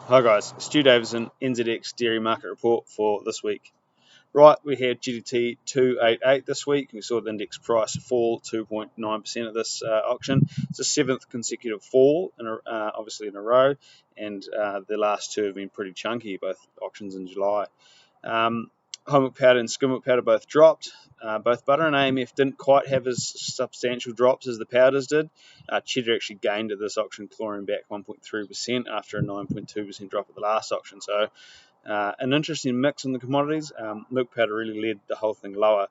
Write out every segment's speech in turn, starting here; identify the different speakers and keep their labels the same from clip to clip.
Speaker 1: Hi guys, Stu Davison, NZX Dairy Market Report for this week. Right, we had GDT 288 this week. We saw the index price fall 2.9% at this auction. It's the seventh consecutive fall, obviously in a row, and the last two have been pretty chunky, both auctions in July. Whole milk powder and skim milk powder both dropped. Both butter and AMF didn't quite have as substantial drops as the powders did. Cheddar actually gained at this auction, clawing back 1.3% after a 9.2% drop at the last auction. So an interesting mix on the commodities. Milk powder really led the whole thing lower.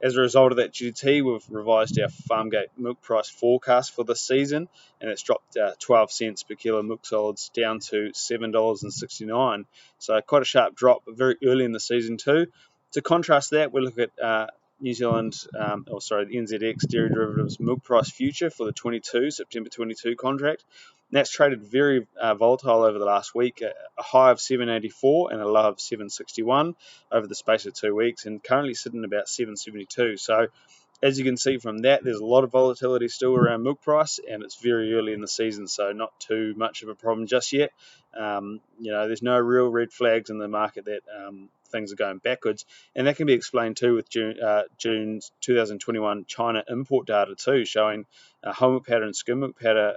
Speaker 1: As a result of that GDT, we've revised our Farmgate milk price forecast for this season, and it's dropped 12 cents per kilo milk solids down to $7.69. So quite a sharp drop, but very early in the season too. To contrast that, we look at New Zealand, the NZX Dairy Derivatives milk price future for the September 22 contract. And that's traded very volatile over the last week, a high of 784 and a low of 761 over the space of 2 weeks, and currently sitting about 772. So as you can see from that, there's a lot of volatility still around milk price, and it's very early in the season, so not too much of a problem just yet. There's no real red flags in the market that things are going backwards, and that can be explained too with June 2021 China import data too, showing whole milk powder and skim milk powder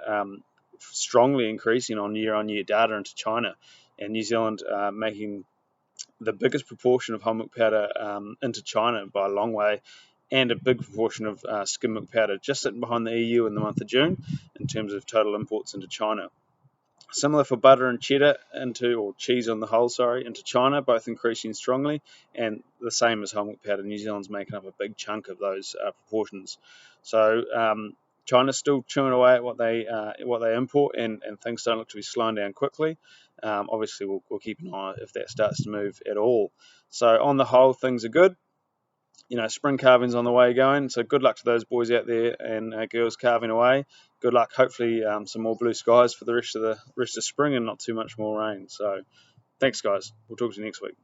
Speaker 1: strongly increasing on year data into China, and New Zealand making the biggest proportion of whole milk powder into China by a long way, and a big proportion of skim milk powder just sitting behind the EU in the month of June in terms of total imports into China. Similar for butter and cheddar or cheese on the whole, into China, both increasing strongly, and the same as whole milk powder. New Zealand's making up a big chunk of those proportions. So China's still chewing away at what they import, and things don't look to be slowing down quickly. Obviously, we'll keep an eye if that starts to move at all. So on the whole, things are good. Spring calving's on the way going, so good luck to those boys out there and girls calving away. Good luck. Hopefully, some more blue skies for the rest of spring and not too much more rain. So, thanks, guys. We'll talk to you next week.